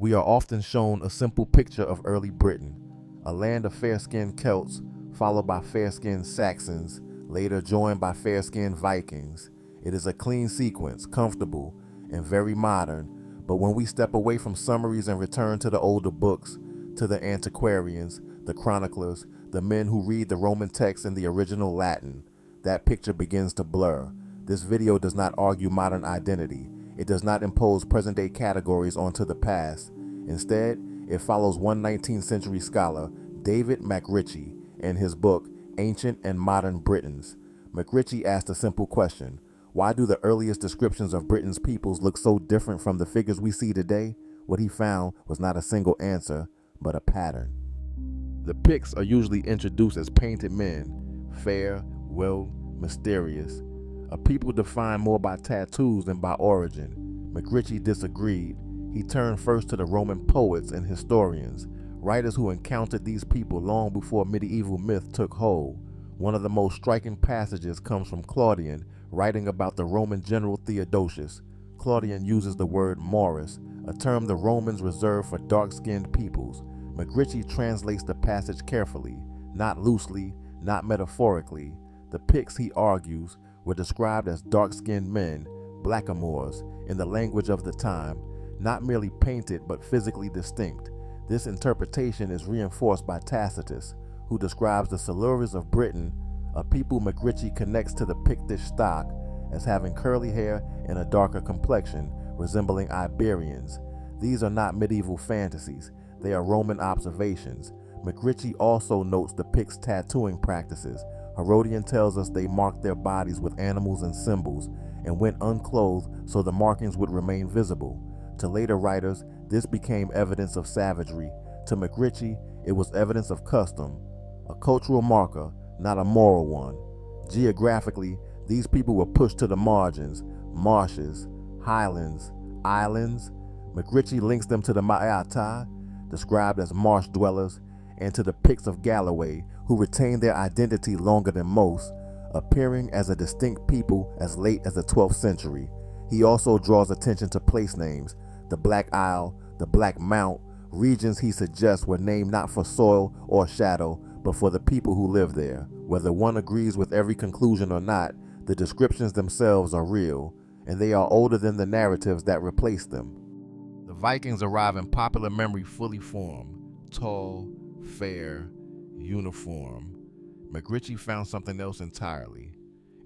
We are often shown a simple picture of early Britain, a land of fair-skinned Celts, followed by fair-skinned Saxons, later joined by fair-skinned Vikings. It is a clean sequence, comfortable, and very modern, but when we step away from summaries and return to the older books, to the antiquarians, the chroniclers, the men who read the Roman text in the original Latin, that picture begins to blur. This video does not argue modern identity. It does not impose present-day categories onto the past. Instead, it follows one 19th century scholar, David MacRitchie, in his book, Ancient and Modern Britons. MacRitchie asked a simple question: why do the earliest descriptions of Britain's peoples look so different from the figures we see today? What he found was not a single answer, but a pattern. The Picts are usually introduced as painted men, fair, willed, mysterious, a people defined more by tattoos than by origin. MacRitchie disagreed. He turned first to the Roman poets and historians, writers who encountered these people long before medieval myth took hold. One of the most striking passages comes from Claudian, writing about the Roman general Theodosius. Claudian uses the word Moris, a term the Romans reserved for dark-skinned peoples. MacRitchie translates the passage carefully, not loosely, not metaphorically. The Picts, he argues, were described as dark-skinned men, blackamoors, in the language of the time, not merely painted but physically distinct. This interpretation is reinforced by Tacitus, who describes the Silures of Britain, a people MacRitchie connects to the Pictish stock, as having curly hair and a darker complexion, resembling Iberians. These are not medieval fantasies, they are Roman observations. MacRitchie also notes the Picts' tattooing practices. Herodian tells us they marked their bodies with animals and symbols, and went unclothed so the markings would remain visible. To later writers, this became evidence of savagery. To MacRitchie, it was evidence of custom, a cultural marker, not a moral one. Geographically, these people were pushed to the margins, marshes, highlands, islands. MacRitchie links them to the Ma'ata, described as marsh dwellers, and to the Picts of Galloway, who retained their identity longer than most, appearing as a distinct people as late as the 12th century. He also draws attention to place names, the Black Isle, the Black Mount. Regions he suggests were named not for soil or shadow, but for the people who live there. Whether one agrees with every conclusion or not, the descriptions themselves are real, and they are older than the narratives that replace them. The Vikings arrive in popular memory fully formed, tall, fair, uniform. MacRitchie found something else entirely.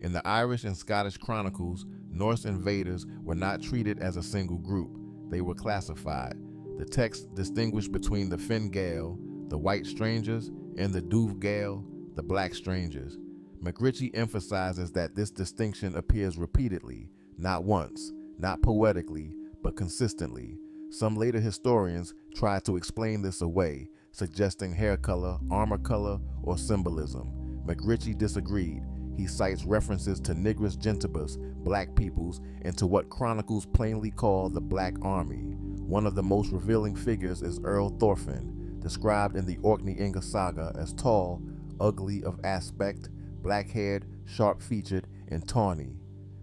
In the Irish and Scottish chronicles, Norse invaders were not treated as a single group. They were classified. The text distinguished between the Finn Gael, the white strangers, and the Duv Gael, the black strangers. MacRitchie emphasizes that this distinction appears repeatedly, not once, not poetically, but consistently. Some later historians tried to explain this away, suggesting hair color, armor color, or symbolism. MacRitchie disagreed. He cites references to Nigris Gentibus, black peoples, and to what chronicles plainly call the Black Army. One of the most revealing figures is Earl Thorfinn, described in the Orkney-Inga saga as tall, ugly of aspect, black-haired, sharp-featured, and tawny.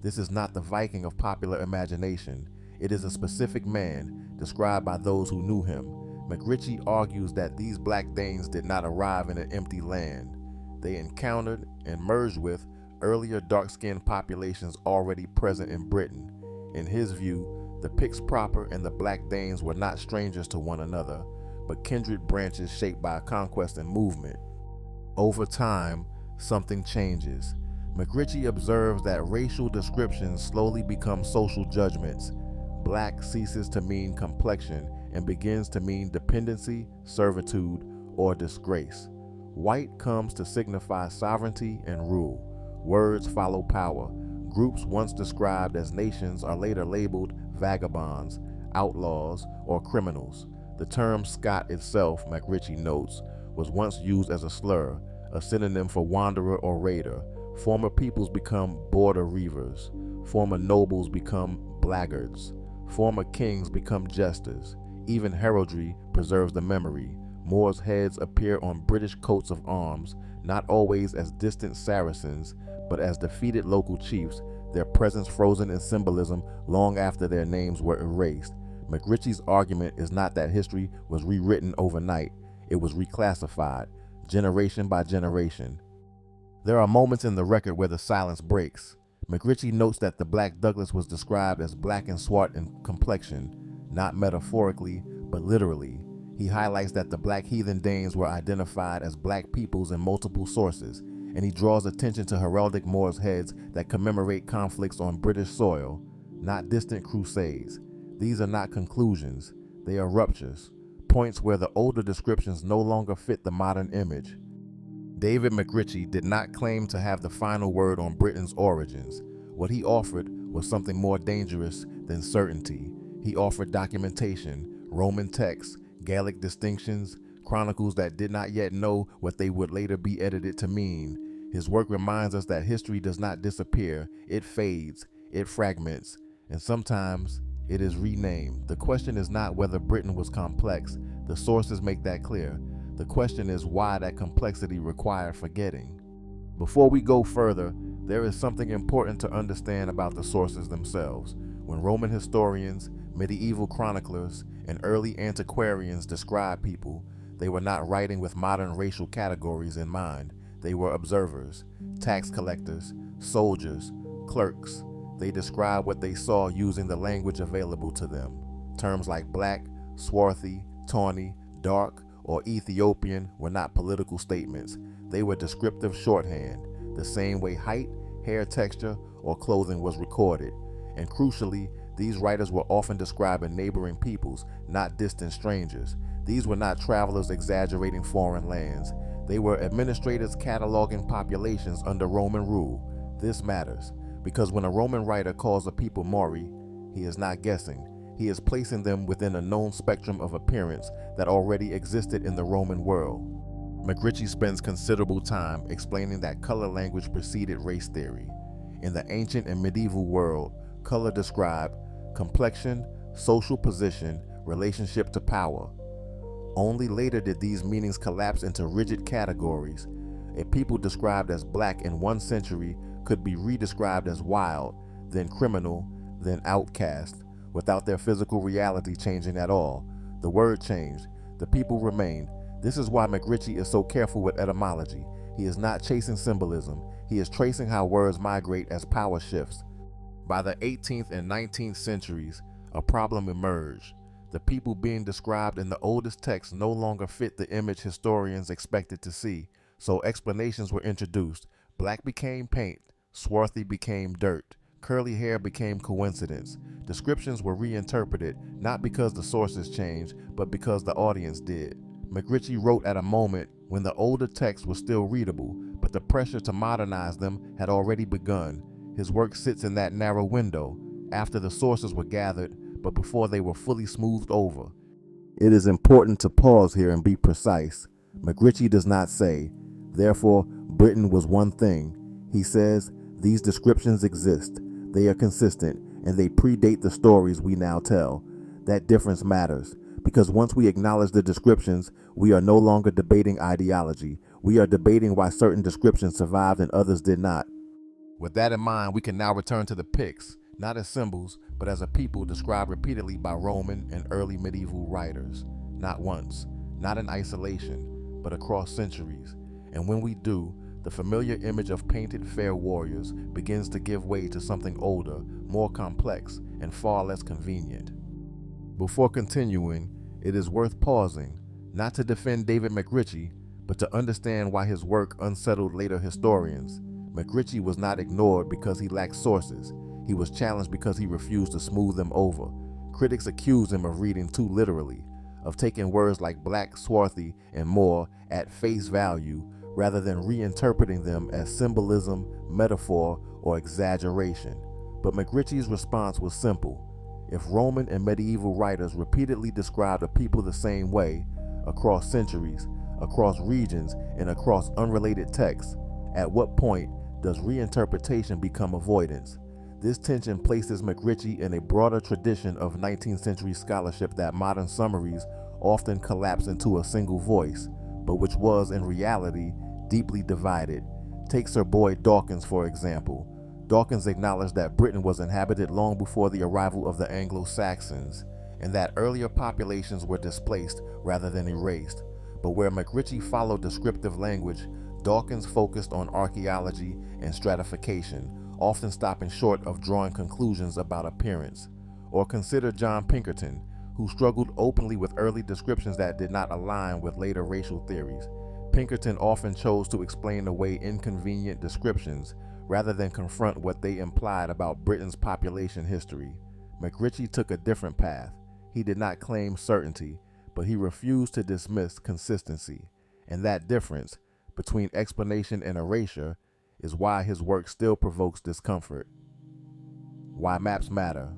This is not the Viking of popular imagination. It is a specific man, described by those who knew him. MacRitchie argues that these Black Danes did not arrive in an empty land. They encountered and merged with earlier dark-skinned populations already present in Britain. In his view, the Picts proper and the Black Danes were not strangers to one another, but kindred branches shaped by conquest and movement. Over time, something changes. MacRitchie observes that racial descriptions slowly become social judgments. Black ceases to mean complexion and begins to mean dependency, servitude, or disgrace. White comes to signify sovereignty and rule. Words follow power. Groups once described as nations are later labeled vagabonds, outlaws, or criminals. The term Scot itself, MacRitchie notes, was once used as a slur, a synonym for wanderer or raider. Former peoples become border reavers. Former nobles become blackguards. Former kings become jesters. Even heraldry preserves the memory. Moors' heads appear on British coats of arms, not always as distant Saracens, but as defeated local chiefs, their presence frozen in symbolism long after their names were erased. MacRitchie's argument is not that history was rewritten overnight, it was reclassified, generation by generation. There are moments in the record where the silence breaks. MacRitchie notes that the Black Douglas was described as black and swart in complexion, not metaphorically, but literally. He highlights that the black heathen Danes were identified as black peoples in multiple sources, and he draws attention to heraldic Moors' heads that commemorate conflicts on British soil, not distant crusades. These are not conclusions, they are ruptures, points where the older descriptions no longer fit the modern image. David MacRitchie did not claim to have the final word on Britain's origins. What he offered was something more dangerous than certainty. He offered documentation, Roman texts, Gaelic distinctions, chronicles that did not yet know what they would later be edited to mean. His work reminds us that history does not disappear, it fades, it fragments, and sometimes it is renamed. The question is not whether Britain was complex, the sources make that clear. The question is why that complexity required forgetting. Before we go further, there is something important to understand about the sources themselves. When Roman historians, medieval chroniclers, and early antiquarians describe people, they were not writing with modern racial categories in mind. They were observers, tax collectors, soldiers, clerks. They described what they saw using the language available to them. Terms like black, swarthy, tawny, dark, or Ethiopian were not political statements. They were descriptive shorthand, the same way height, hair texture, or clothing was recorded. And crucially, these writers were often describing neighboring peoples, not distant strangers. These were not travelers exaggerating foreign lands. They were administrators cataloging populations under Roman rule. This matters, because when a Roman writer calls a people Mori, he is not guessing. He is placing them within a known spectrum of appearance that already existed in the Roman world. MacRitchie spends considerable time explaining that color language preceded race theory. In the ancient and medieval world, color described complexion, social position, relationship to power. Only later did these meanings collapse into rigid categories. A people described as black in 1 century could be redescribed as wild, then criminal, then outcast, without their physical reality changing at all. The word changed, the people remained. This is why MacRitchie is so careful with etymology. He is not chasing symbolism, he is tracing how words migrate as power shifts. By the 18th and 19th centuries, a problem emerged. The people being described in the oldest texts no longer fit the image historians expected to see, so explanations were introduced. Black became paint, swarthy became dirt, curly hair became coincidence. Descriptions were reinterpreted, not because the sources changed, but because the audience did. MacRitchie wrote at a moment when the older texts were still readable, but the pressure to modernize them had already begun. His work sits in that narrow window, after the sources were gathered, but before they were fully smoothed over. It is important to pause here and be precise. MacRitchie does not say, therefore, Britain was one thing. He says, these descriptions exist, they are consistent, and they predate the stories we now tell. That difference matters, because once we acknowledge the descriptions, we are no longer debating ideology. We are debating why certain descriptions survived and others did not. With that in mind, we can now return to the Picts, not as symbols, but as a people described repeatedly by Roman and early medieval writers. Not once, not in isolation, but across centuries. And when we do, the familiar image of painted fair warriors begins to give way to something older, more complex, and far less convenient. Before continuing, it is worth pausing, not to defend David MacRitchie, but to understand why his work unsettled later historians. MacRitchie was not ignored because he lacked sources. He was challenged because he refused to smooth them over. Critics accused him of reading too literally, of taking words like black, swarthy, and more at face value, rather than reinterpreting them as symbolism, metaphor, or exaggeration. But MacRitchie's response was simple. If Roman and medieval writers repeatedly described a people the same way, across centuries, across regions, and across unrelated texts, at what point does reinterpretation become avoidance? This tension places MacRitchie in a broader tradition of 19th century scholarship that modern summaries often collapse into a single voice, but which was, in reality, deeply divided. Take Sir Boyd Dawkins, for example. Dawkins acknowledged that Britain was inhabited long before the arrival of the Anglo-Saxons, and that earlier populations were displaced rather than erased. But where MacRitchie followed descriptive language, Dawkins focused on archaeology and stratification, often stopping short of drawing conclusions about appearance. Or consider John Pinkerton, who struggled openly with early descriptions that did not align with later racial theories. Pinkerton often chose to explain away inconvenient descriptions rather than confront what they implied about Britain's population history. MacRitchie took a different path. He did not claim certainty, but he refused to dismiss consistency. And that difference between explanation and erasure is why his work still provokes discomfort. Why maps matter.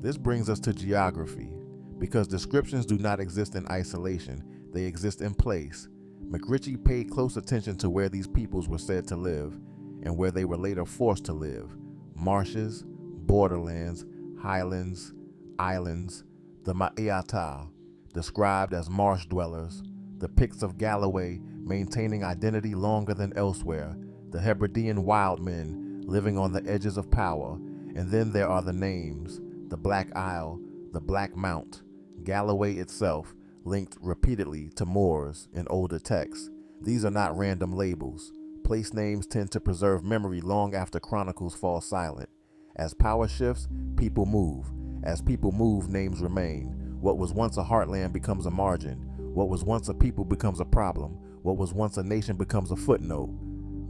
This brings us to geography. Because descriptions do not exist in isolation, they exist in place. MacRitchie paid close attention to where these peoples were said to live and where they were later forced to live. Marshes, borderlands, highlands, islands, the Ma'eata, described as marsh dwellers, the Picts of Galloway maintaining identity longer than elsewhere, the Hebridean wild men living on the edges of power, and then there are the names, the Black Isle, the Black Mount, Galloway itself, linked repeatedly to Moors in older texts. These are not random labels. Place names tend to preserve memory long after chronicles fall silent. As power shifts, people move. As people move, names remain. What was once a heartland becomes a margin. What was once a people becomes a problem. What was once a nation becomes a footnote.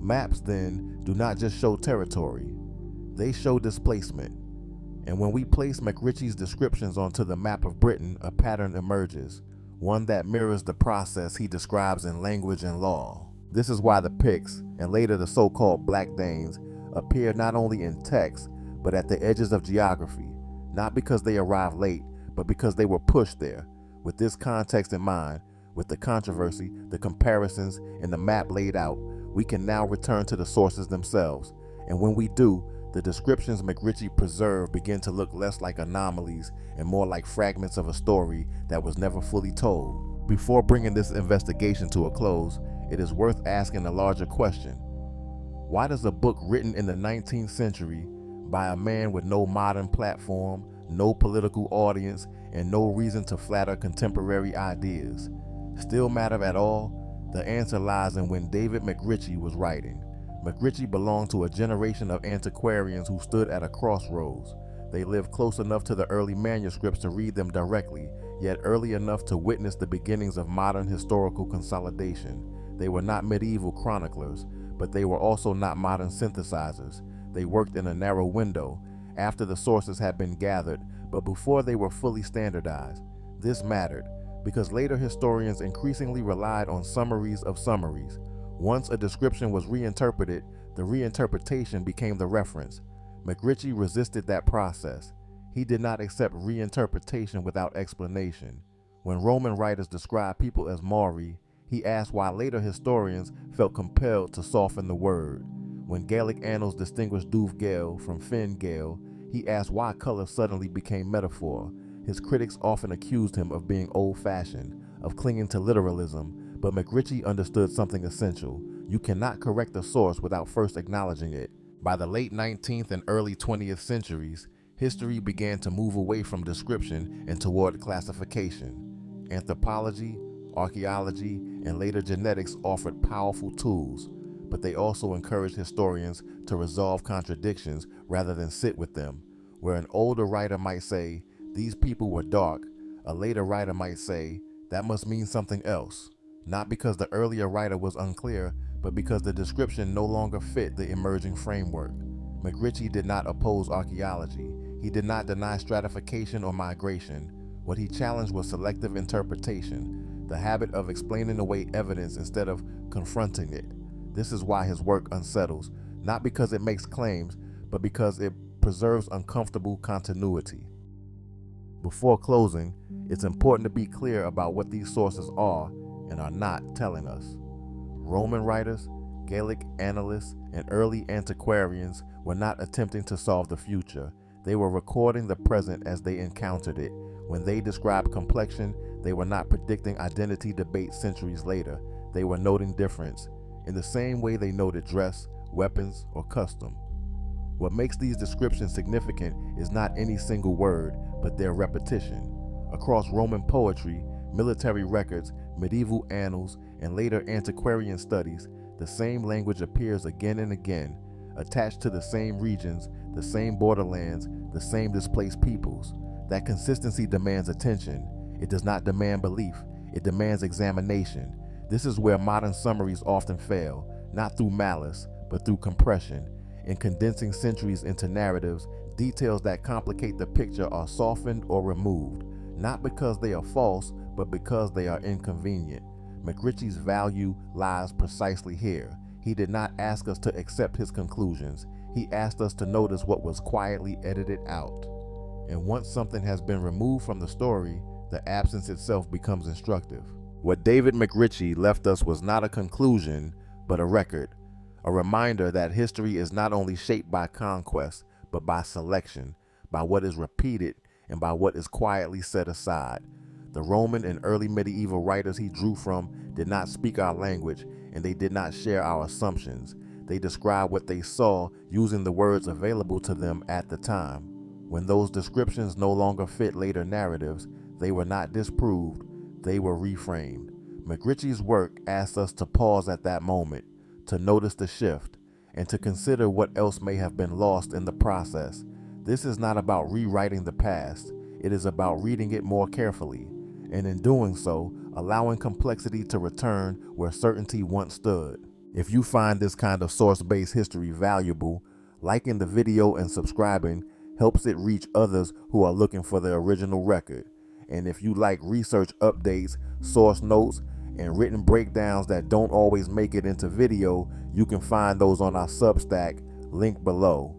Maps, then, do not just show territory. They show displacement. And when we place MacRitchie's descriptions onto the map of Britain, a pattern emerges, one that mirrors the process he describes in Language and Law. This is why the Picts, and later the so-called Black Danes, appear not only in text, but at the edges of geography, not because they arrived late, but because they were pushed there. With this context in mind, with the controversy, the comparisons, and the map laid out, we can now return to the sources themselves. And when we do, the descriptions MacRitchie preserved begin to look less like anomalies and more like fragments of a story that was never fully told. Before bringing this investigation to a close, it is worth asking a larger question. Why does a book written in the 19th century by a man with no modern platform, no political audience, and no reason to flatter contemporary ideas still matter at all? The answer lies in when David MacRitchie was writing. MacRitchie belonged to a generation of antiquarians who stood at a crossroads. They lived close enough to the early manuscripts to read them directly, yet early enough to witness the beginnings of modern historical consolidation. They were not medieval chroniclers, but they were also not modern synthesizers. They worked in a narrow window, after the sources had been gathered, but before they were fully standardized. This mattered, because later historians increasingly relied on summaries of summaries. Once a description was reinterpreted, the reinterpretation became the reference. MacRitchie resisted that process. He did not accept reinterpretation without explanation. When Roman writers described people as Maori, he asked why later historians felt compelled to soften the word. When Gaelic annals distinguished Dubh Gael from Finn Gael, he asked why color suddenly became metaphor. His critics often accused him of being old-fashioned, of clinging to literalism, but MacRitchie understood something essential. You cannot correct a source without first acknowledging it. By the late 19th and early 20th centuries, history began to move away from description and toward classification. Anthropology, archaeology, and later genetics offered powerful tools, but they also encouraged historians to resolve contradictions rather than sit with them. Where an older writer might say, "These people were dark," a later writer might say, "That must mean something else." Not because the earlier writer was unclear, but because the description no longer fit the emerging framework. MacRitchie did not oppose archaeology. He did not deny stratification or migration. What he challenged was selective interpretation, the habit of explaining away evidence instead of confronting it. This is why his work unsettles, not because it makes claims, but because it preserves uncomfortable continuity. Before closing, it's important to be clear about what these sources are and are not telling us. Roman writers, Gaelic annalists, and early antiquarians were not attempting to solve the future. They were recording the present as they encountered it. When they described complexion, they were not predicting identity debates centuries later. They were noting difference, in the same way they noted dress, weapons, or custom. What makes these descriptions significant is not any single word, but their repetition. Across Roman poetry, military records, medieval annals, and later antiquarian studies, the same language appears again and again, attached to the same regions, the same borderlands, the same displaced peoples. That consistency demands attention. It does not demand belief. It demands examination. This is where modern summaries often fail, not through malice, but through compression. In condensing centuries into narratives, details that complicate the picture are softened or removed, not because they are false, but because they are inconvenient. MacRitchie's value lies precisely here. He did not ask us to accept his conclusions. He asked us to notice what was quietly edited out. And once something has been removed from the story, the absence itself becomes instructive. What David MacRitchie left us was not a conclusion, but a record. A reminder that history is not only shaped by conquest, but by selection, by what is repeated, and by what is quietly set aside. The Roman and early medieval writers he drew from did not speak our language, and they did not share our assumptions. They described what they saw using the words available to them at the time. When those descriptions no longer fit later narratives, they were not disproved, they were reframed. MacRitchie's work asked us to pause at that moment, to notice the shift, and to consider what else may have been lost in the process. This is not about rewriting the past, it is about reading it more carefully, and in doing so, allowing complexity to return where certainty once stood. If you find this kind of source-based history valuable, liking the video and subscribing helps it reach others who are looking for the original record. And if you like research updates, source notes, and written breakdowns that don't always make it into video, you can find those on our Substack, link below.